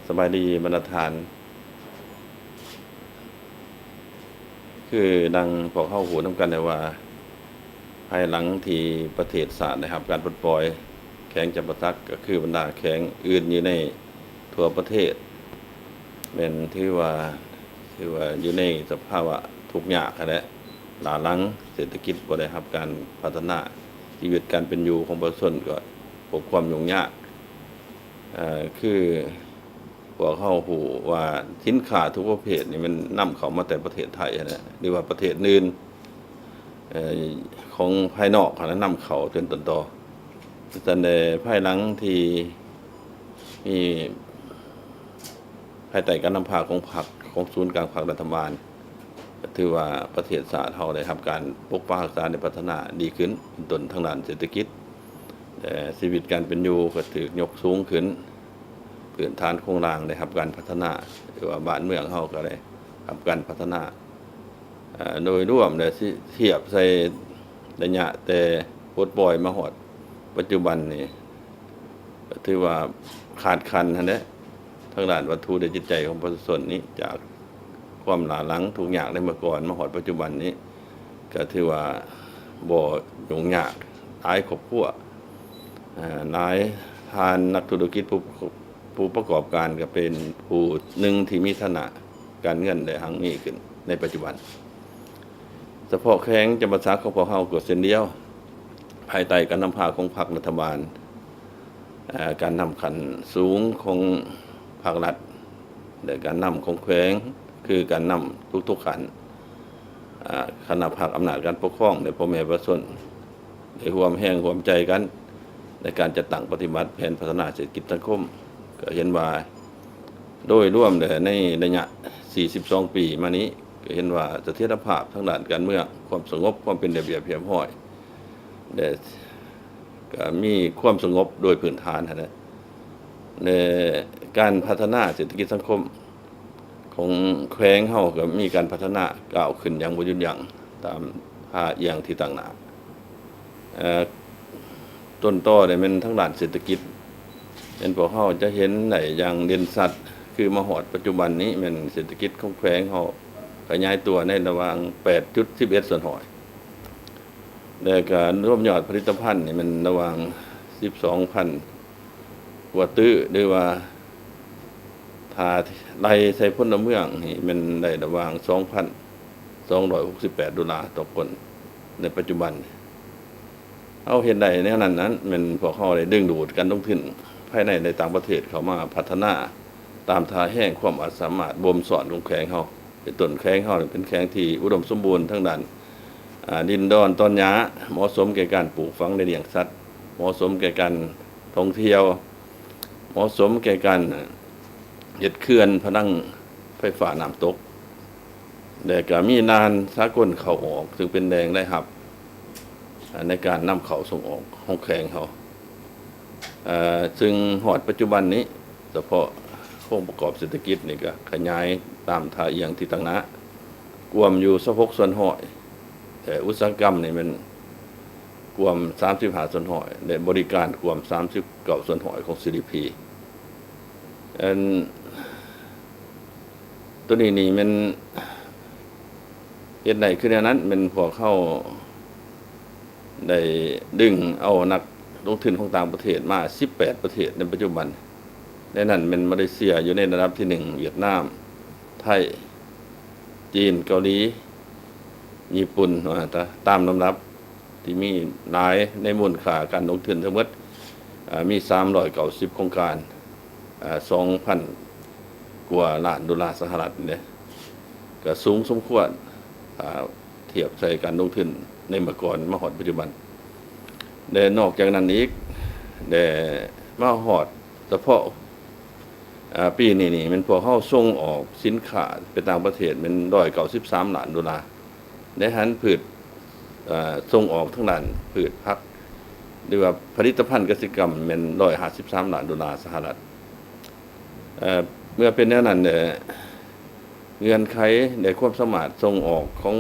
สบายดีบรรดาทานคือดังพอเข้าหูน้ำกันเลยว่าภายหลังที่ประเทศศาสตร์นะครับการปลดปล่อยแข็งจำปาสักก็คือบรรดาแข็งอื่นอยู่ในทั่วประเทศเป็นที่ว่าอยู่ในสภาวะทุกข์ยากและหลาหลังเศรษฐกิจบ่ได้รับการพัฒนาชีวิตการเป็นอยู่ของประชาชนก็พบความยุ่งยากคือพวกเขาหูว่าสินค้าทุกประเภทนี่มันนำเข้ามาแต่ประเทศไทยนะหรือว่าประเทศอื่นของภายนอกนะนำเข้าจนต้นต่อแต่ในภายหลังที่มีภายใต้การนำพาของพรรคของศูนย์กลางพรรครัฐบาลก็ถือว่าประเทศชาติเฮาได้รับการปกปักรักษาในพัฒนาดีขึ้นต้นทางด้านเศรษฐกิจแต่ชีวิตการเป็นอยู่ก็ถูกยกสูงขึ้นพื้นฐานโครงสร้างได้รับการพัฒนาหรือว่าบ้านเมืองเฮาก็ได้รับการพัฒนาโดยรวมได้เทียบใส่ระยะแต่ปลดปล่อยมาฮอดปัจจุบันนี่ก็ถือว่าขาดคันหั่นแหละทางด้านวัตถุและจิตใจของประชาชนนี้จากความหลาหลังทุกอย่างในเมื่อก่อนมาฮอดปัจจุบันนี้ก็ถือว่าบ่ยุ่งยากหลายครอบครัวหลายทานนักธุรกิจผู้ประกอบการก็เป็นผู้หนึ่งที่มีฐานะการเงินได้หังมีขึ้นในปัจจุบันเฉพาะแข้งจำปาสักของพวกเฮาก็เส้นเดียวภายใต้การนำพาของพรรครัฐบาลการนำขันสูงของภาครัฐและการนำของแขวงคือการนำทุกๆขันคณะภาคอำนาจการปกครองในพ่อแม่ประชาชนได้ร่วมแรงร่วมใจกันในการจัดตั้งปฏิบัติแผนพัฒนาเศรษฐกิจสังคมก็เห็นว่าโดยรวมในระยะ42 ปีมานี้ก็เห็นว่าเสถียรภาพทางด้านการเมืองความสงบความเป็นระเบียบเรียบร้อยได้ก็มีความสงบโดยพื้นฐานนะในการพัฒนาเศรษฐกิจสังคมของแขวงเฮาก็มีการพัฒนาก้าวขึ้นอย่างบ่หยุดยั้งตามท่าเอียงที่ต่างหน้าต้นตอได้เป็นทางด้านเศรษฐกิจเป็นพวกเฮาจะเห็นได้อย่างเด่นชัดคือมาฮอดปัจจุบันนี้แม่นเศรษฐกิจของแขวงเฮาขยายตัวในระหว่าง 8.11 ส่วนหอยและการรวมยอดผลิตภัณฑ์นี่มันระหว่าง 12,000 กว่าตื้อหรือว่าถ้าไล่ใส่พลเมืองนี่มันได้ระหว่าง $2,268 ต่อคนในปัจจุบันเอาเห็นได้ในนั้นมันพวกเขาได้ดึงดูดกันลงทุนภายในต่างประเทศเขามาพัฒนาตามท่าแห่งความสามารถบ่มสอนของแขวงเขาเป็นต้นแขวงเขาเป็นแขวงที่อุดมสมบูรณ์ทั้งด้านดินดอนต้นหญ้าเหมาะสมแก่การปลูกฝังในเลี้ยงสัตว์เหมาะสมแก่การท่องเที่ยวเหมาะสมแก่การเฮ็ดเขื่อนพนังไฟฟ้าน้ำตกแต่ก็มีนานสากลเข้าออกซึ่งเป็นแดงได้ครับในการนำเข้าส่งออกของแขวงเขาซึ่งฮอดปัจจุบันนี้เฉพาะโครงประกอบเศรษฐกิจนี่ก็ขยายตามท่าเอียงที่ต่างหน้ากวมอยู่26 ส่วนห้อยแต่อุตสาหกรรมนี่มันกวม35 ส่วนห้อยและบริการกวม39 ส่วนห้อยของ GDP ตัวนี้นี่มันเฮ็ดได้คือแนวนั้นมันพวกเข้าได้ดึงเอานักลงทุนของต่างประเทศมา18 ประเทศในปัจจุบันในนั้นเป็นมาเลเซียอยู่ในระดับที่1เวียดนามไทยจีนเกาหลีญี่ปุ่นตามลำดับที่มีหลายในมูลค่าการลงทุนทั้งหมดมี390โครงการ 2,000 กว่าล้านดอลลาร์สหรัฐเนี่ยก็สูงสมควรเทียบใส่การลงทุนในเมื่อก่อนมาฮอดปัจจุบันแต่นอกจากนั้นอีกแต่มาฮอดเฉพาะปีนี้นี่มันพวกเฮาส่งออกสินค้าไปต่างประเทศเป็น193 ล้านดอลลาร์ในหันพืชส่งออกทั้งด้านพืชผักหรือว่าผลิตภัณฑ์เกษตรกรรมเป็น153 ล้านดอลลาร์สหรัฐเมื่อเป็นแนวนั้นเงื่อนไขในความสามารถส่งออกของ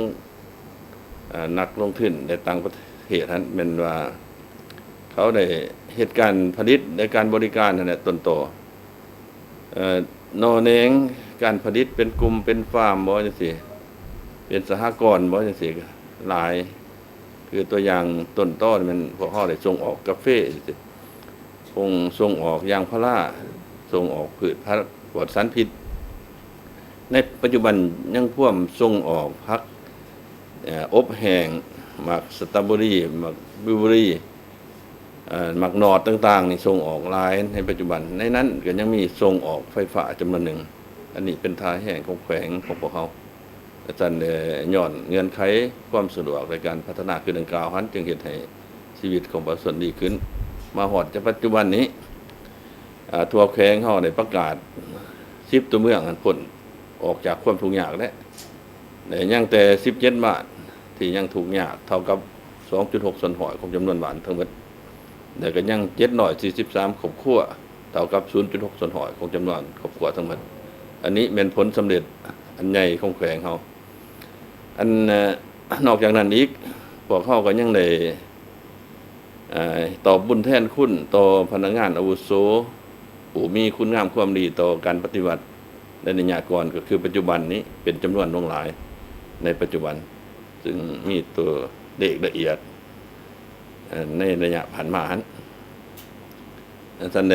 นักลงทุนในต่างประเทศนั้นเป็นว่าเขาได้เหตุการณ์ผลิตในการบริการนั่นแหละต้นโต นอแหนงการผลิตเป็นกลุ่มเป็นฟาร์มบ่จังซี่เป็นสหกรณ์บ่จังซี่หลายคือตัวอย่างต้นต้นมันพวกเฮาได้ส่งออกกาแฟจังซี่ส่งออกยางพาราส่งออกพืชพันธุ์ปลอดสารพิษในปัจจุบันยังพ่วมส่งออกผักอบแห้งหมักสตรอเบอรี่หมักบลูเบอรี่หมักนอดต่างๆนี่ส่งออกหลายในปัจจุบันในนั้นก็ยังมีส่งออกไฟฟ้าจำนวนหนึ่งอันนี้เป็นท่าแห้งของแขวงของพวกเขาอาจารย์ย้อนเงื่อนไขความสะดวกในการพัฒนาคือดังกล่าวนั้นจึงเฮ็ดให้ชีวิตของประชาชนดีขึ้นมาฮอดจนปัจจุบันนี้ทั่วแขวงเฮาได้ประกาศ10ตัวเมืองอันพ้นออกจากความทุกข์ยากแล้วแต่ยังแต่17บาทที่ยังทุกข์ยากเท่ากับ 2.6 ส่วนร้อยของจำนวนบ้านทั้งหมดแต่ก็ยัง743ครอบครัวเท่ากับ 0.6 ส่วนร้อยของจำนวนครอบครัวทั้งหมดอันนี้เป็นผลสำเร็จอันใหญ่ของแขวงเฮาอันนอกจากนั้นอีกพวกเฮาก็ยังได้ตอบบุญแทนคุณต่อพนักงานอาวุโสผู้มีคุณงามความดีต่อการปฏิบัติในระยะก่อนก็คือปัจจุบันนี้เป็นจำนวนหลายในปัจจุบันซึ่งมีตัวเลขละเอียดในระยะผ่านมาท่าน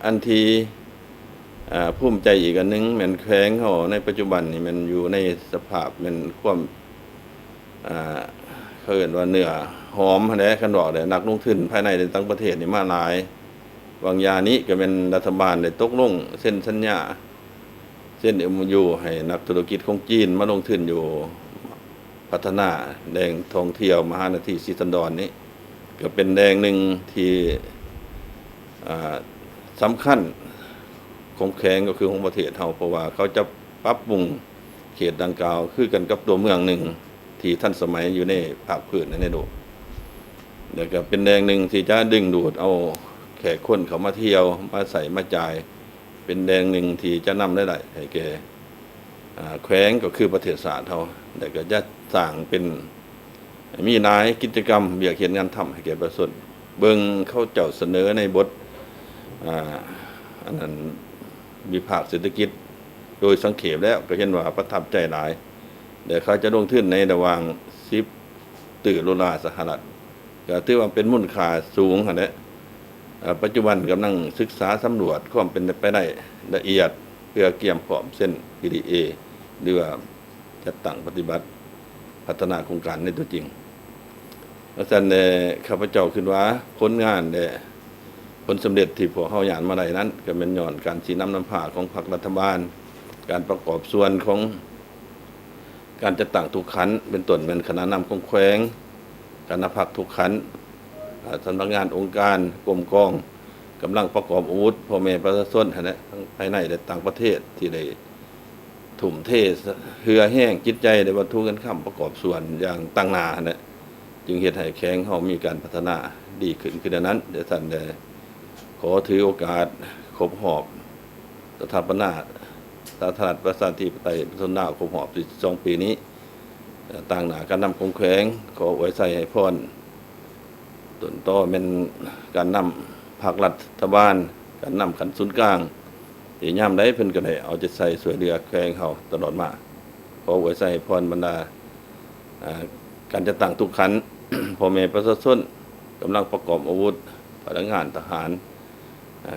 อันที่ภูมิใจอีกอันนึงแม่นแขวงเฮาในปัจจุบันนี่มันอยู่ในสภาพมันความเขาเรียกว่าเนื้อหอมแท้คันบอกได้นักลงทุนภายในและต่างประเทศนี่มาหลายบางอย่างนี้ก็เป็นรัฐบาลได้ตกลงเซ็นสัญญาเส้น MOU ให้นักธุรกิจของจีนมาลงทุนอยู่พัฒนาแดงท่องเที่ยวมหานาทีซีซันดอนนี้ก็เป็นแดงหนึ่งที่สำคัญของแขวงก็คือของประเทศเฮาเพราะว่าเขาจะปรับปรุงเขตดังกล่าวคือกันกับตัวเมืองหนึ่งที่ทันสมัยอยู่ในภาคพื้นในโลกแล้วก็เป็นแดงหนึ่งที่จะดึงดูดเอาแขกคนเขามาเที่ยวมาใส่มาจ่ายเป็นแดงหนึ่งที่จะนำได้ให้แก่แขวงก็คือประเทศศาสตร์เฮาแต่ก็จะสร้างเป็นมีหลายกิจกรรมเบียกเขียนงานทำให้แก่ประชาชนเบิ่งเขาเจ้าเสนอในบทอันนั้นวิภาคเศรษฐกิจโดยสังเขปแล้วก็เห็นว่าประทับใจหลายเดี๋ยวเขาจะลงทุนในระหว่าง$10 ตรีสหรัฐก็ถือว่าเป็นมูลค่าสูงหั่นแหละปัจจุบันกำลังศึกษาสำรวจความเป็นไปได้ละเอียดเพื่อเกี่ยมพร้อมเส้น PDA หรือว่าจัดตั้งปฏิบัติพัฒนาโครงการในตัวจริงอาจารย์ข้าพเจ้าคิดว่าผลงานผลสำเร็จที่พวกเฮาย่านมาได้นั้นก็เป็นย้อนการสีน้ำผ้าของพรรครัฐบาลการประกอบส่วนของการจัดตั้งทุกขันเป็นต้นเป็นคณะนำของแขวงคณะพรรคทุกขันสำนักงานองค์การกรมกองกำลังประกอบอาวุธพ่อแม่ประชาชนนะทั้งภายในและต่างประเทศที่ได้ทุ่มเทเหือแห้งจิตใจได้วัตถุกันข้ามประกอบส่วนอย่างตั้งหน้านะจึงเฮ็ดให้แขวงเฮามีการพัฒนาดีขึ้นดังนั้นเดี๋ยวท่านได้ขอถือโอกาสครบรอบสถาปนาสาธารณรัฐประชาธิปไตยประชาชนลาวครบรอบ42 ปีนี้ต่างหน้าการนำของแขวงขอไว้ใส่ให้พรต้นต่อเป็นการนำภาครัฐบาลการนำขันศูนย์กลางที่ย่ำได้เพิ่นก็ได้เอาใจใส่สวยเรือแขวงเฮาตลอดมาขอไว้ใส่พรบรรดาการจะตั้งทุกขัน พ่อแม่ประชาชนกำลังประกอบอาวุธพนักงานทหาร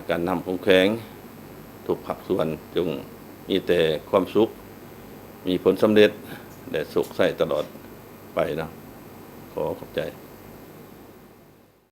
การนำของแขวงทุกภาคส่วนจงมีแต่ความสุขมีผลสำเร็จและสุขใส่ตลอดไปนะขอขอบใจ